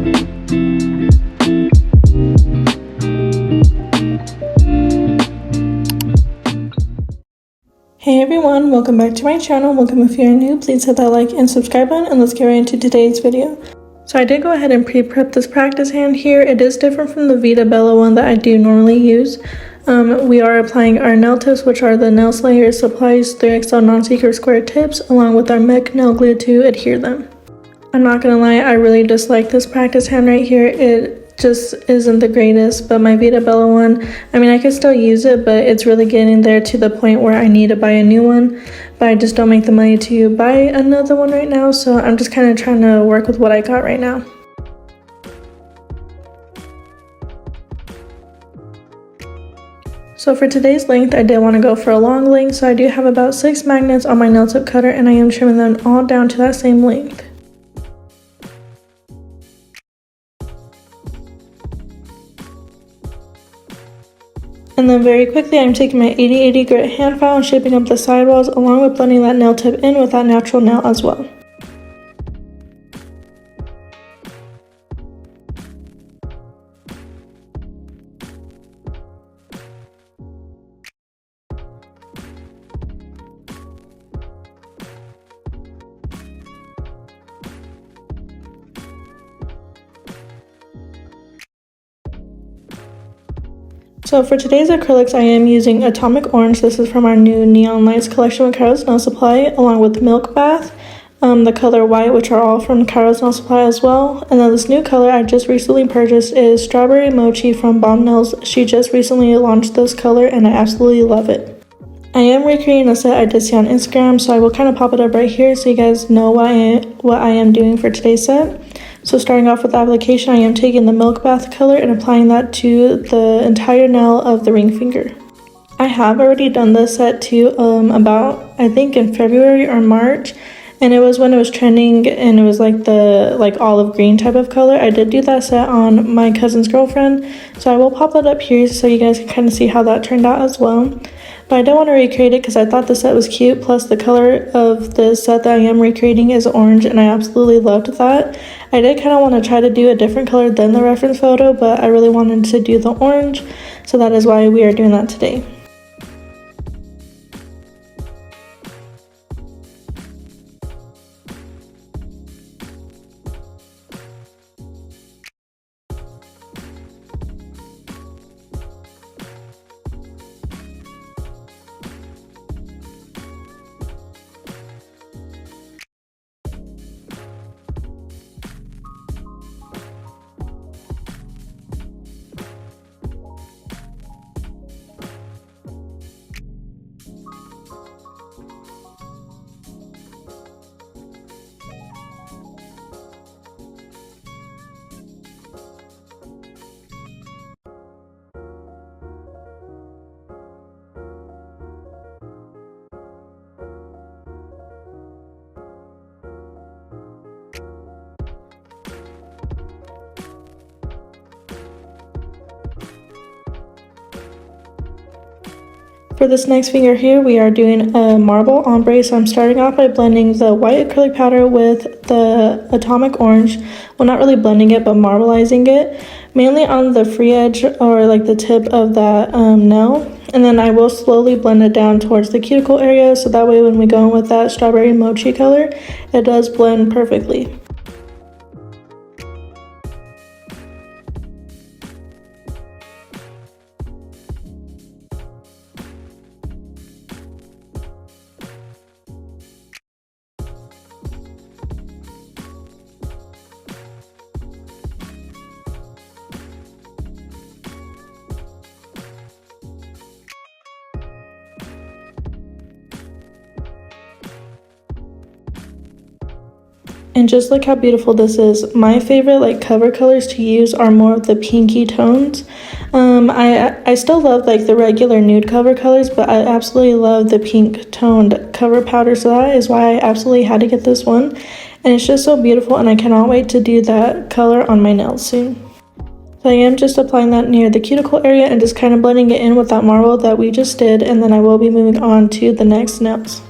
Hey everyone, welcome back to my channel. Welcome if you're new, please hit that like and subscribe button, and let's get right into today's video. So I did go ahead and pre-prep this practice hand here. It is different from the 𝐕 one that I do normally use. We are applying our nail tips, which are the Nail Slayer Supplies 3XL non-secret square tips, along with our 𝐵 nail glue to adhere them. I'm not gonna lie, I really dislike this practice hand right here. It just isn't the greatest, but my 𝐕 one, I mean, I could still use it, but it's really getting there to the point where I need to buy a new one, but I just don't make the money to buy another one right now, so I'm just kind of trying to work with what I got right now. So for today's length, I did want to go for a long length, so I do have about 6 magnets on my nail tip cutter, and I am trimming them all down to that same length. And then very quickly, I'm taking my 80/80 grit hand file and shaping up the sidewalls, along with blending that nail tip in with that natural nail as well. So for today's acrylics, I am using Atomic Orange. This is from our new Neon Lights collection with KAIROSE Nail Supply, along with Milk Bath, the color White, which are all from KAIROSE Nail Supply as well. And then this new color I just recently purchased is Strawberry Mochi from Bomb Nails. She just recently launched this color and I absolutely love it. I am recreating a set I did see on Instagram, so I will kind of pop it up right here so you guys know what I am doing for today's set. So starting off with the application, I am taking the Milk Bath color and applying that to the entire nail of the ring finger. I have already done this set too, about I think in February or March, and it was when it was trending and it was like the olive green type of color. I did do that set on my cousin's girlfriend, so I will pop that up here so you guys can kind of see how that turned out as well. But I don't want to recreate it because I thought the set was cute, plus the color of the set that I am recreating is orange and I absolutely loved that. I did kind of want to try to do a different color than the reference photo, but I really wanted to do the orange, so that is why we are doing that today. For this next finger here, we are doing a marble ombre, so I'm starting off by blending the white acrylic powder with the Atomic Orange. Well, not really blending it, but marbleizing it, mainly on the free edge or like the tip of that nail. And then I will slowly blend it down towards the cuticle area, so that way when we go in with that Strawberry Mochi color, it does blend perfectly. And just look how beautiful this is. My favorite cover colors to use are more of the pinky tones. I still love the regular nude cover colors, but I absolutely love the pink toned cover powder, so that is why I absolutely had to get this one. And it's just so beautiful, and I cannot wait to do that color on my nails soon. So I am just applying that near the cuticle area and just kind of blending it in with that marble that we just did, and then I will be moving on to the next nails.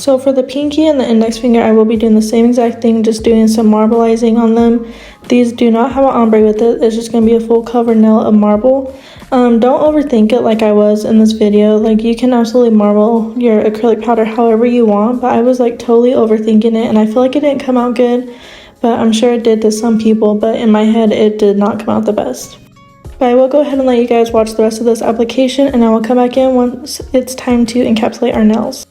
So for the pinky and the index finger, I will be doing the same exact thing, just doing some marbleizing on them. These do not have an ombre with it. It's just going to be a full cover nail of marble. Don't overthink it like I was in this video. Like, you can absolutely marble your acrylic powder however you want, but I was like totally overthinking it, and I feel like it didn't come out good, but I'm sure it did to some people, but in my head it did not come out the best. But I will go ahead and let you guys watch the rest of this application, and I will come back in once it's time to encapsulate our nails.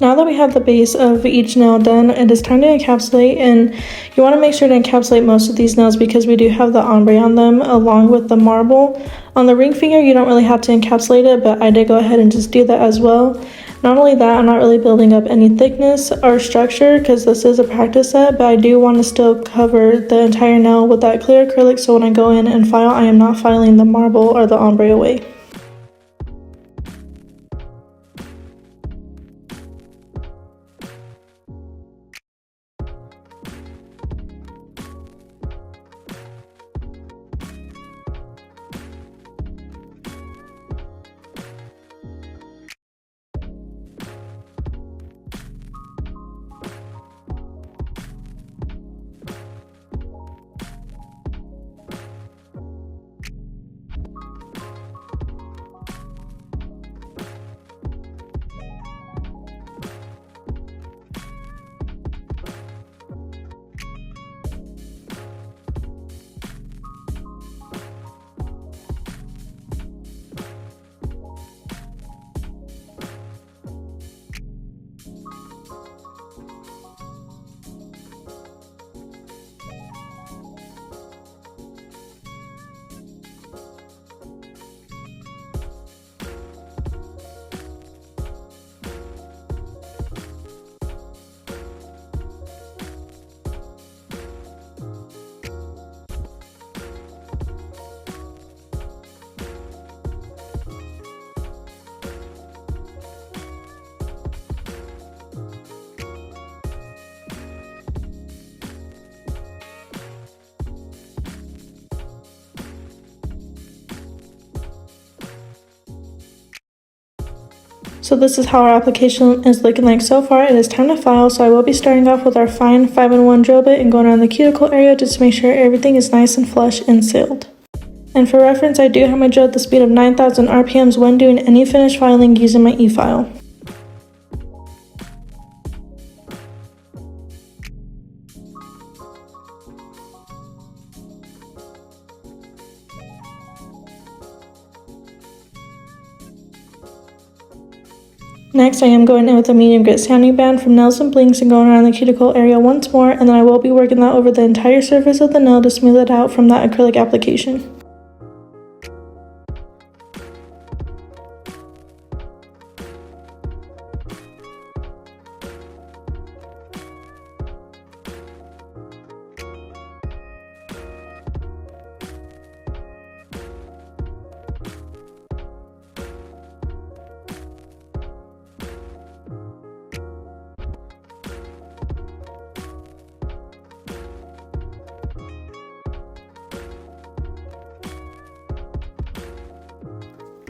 Now that we have the base of each nail done, it is time to encapsulate, and you want to make sure to encapsulate most of these nails because we do have the ombre on them along with the marble. On the ring finger, you don't really have to encapsulate it, but I did go ahead and just do that as well. Not only that, I'm not really building up any thickness or structure because this is a practice set, but I do want to still cover the entire nail with that clear acrylic, so when I go in and file, I am not filing the marble or the ombre away. So this is how our application is looking like so far. It is time to file, so I will be starting off with our fine 5-in-1 drill bit and going around the cuticle area just to make sure everything is nice and flush and sealed. And for reference, I do have my drill at the speed of 9,000 RPMs when doing any finish filing using my e-file. Next, I am going in with a medium grit sanding band from Nails and Blinks and going around the cuticle area once more, and then I will be working that over the entire surface of the nail to smooth it out from that acrylic application.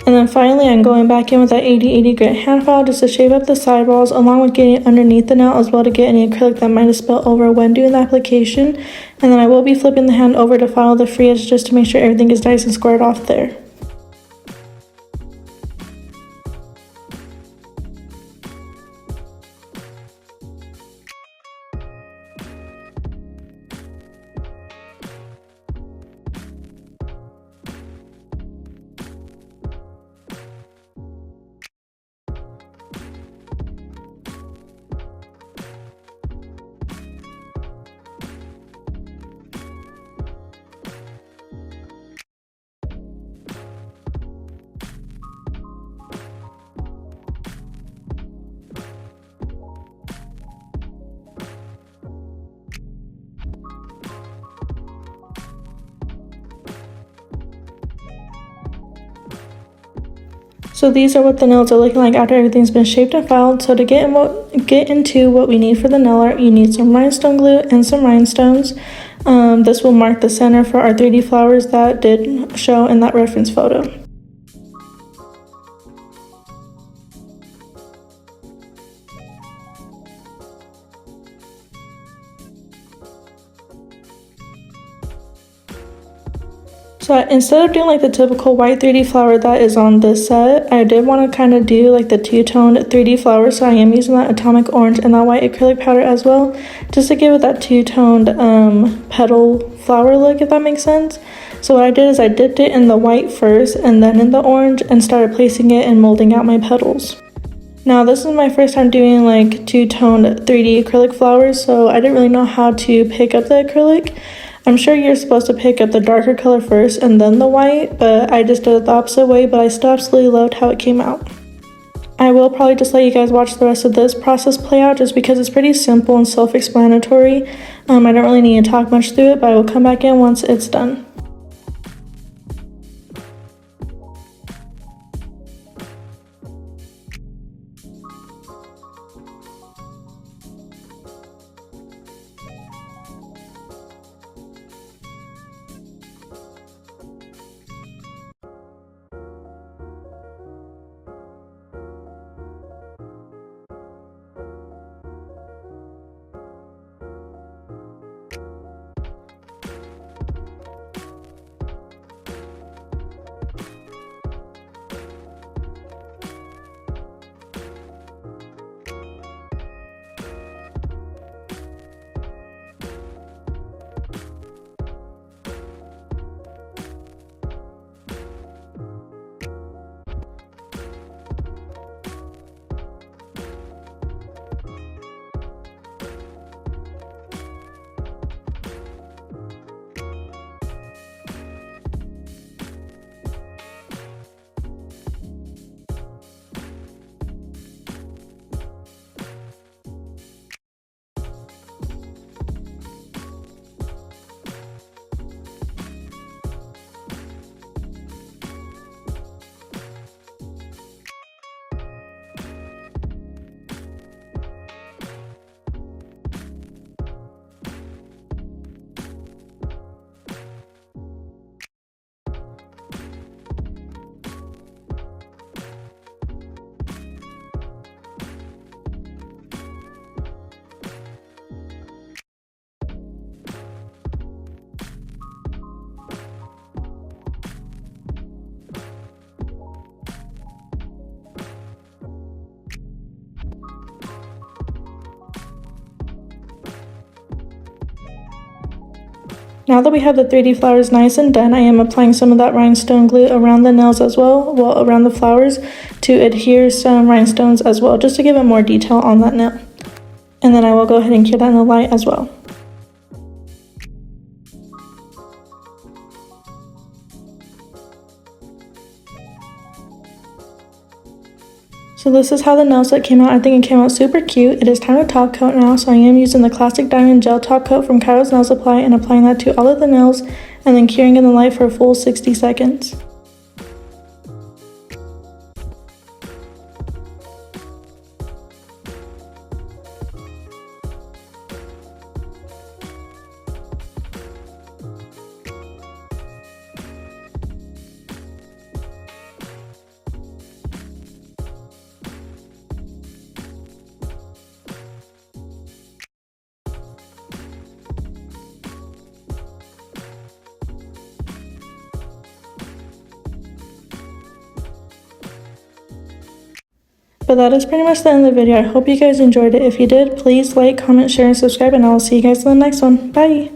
And then finally, I'm going back in with that 80/80 grit hand file just to shape up the sideballs, along with getting underneath the nail as well to get any acrylic that might have spilled over when doing the application. And then I will be flipping the hand over to file the free edge just to make sure everything is nice and squared off there. So these are what the nails are looking like after everything's been shaped and filed. So to get into what we need for the nail art, you need some rhinestone glue and some rhinestones. This will mark the center for our 3D flowers that did show in that reference photo. So instead of doing like the typical white 3D flower that is on this set, I did want to kind of do like the two-toned 3D flower. So I am using that atomic orange and that white acrylic powder as well, just to give it that two-toned petal flower look, if that makes sense. So what I did is I dipped it in the white first and then in the orange and started placing it and molding out my petals. Now this is my first time doing like two-toned 3D acrylic flowers, so I didn't really know how to pick up the acrylic. I'm sure you're supposed to pick up the darker color first and then the white, but I just did it the opposite way, but I still absolutely loved how it came out. I will probably just let you guys watch the rest of this process play out just because it's pretty simple and self-explanatory. I don't really need to talk much through it, but I will come back in once it's done. Now that we have the 3D flowers nice and done, I am applying some of that rhinestone glue around the nails as well, around the flowers, to adhere some rhinestones as well, just to give it more detail on that nail. And then I will go ahead and cure that in the light as well. So this is how the nail set came out. I think it came out super cute. It is time to top coat now, so I am using the Classic Diamond Gel Top Coat from KAIROSE Nail Supply and applying that to all of the nails and then curing in the light for a full 60 seconds. But that is pretty much the end of the video. I hope you guys enjoyed it. If you did, please like, comment, share, and subscribe, and I will see you guys in the next one. Bye!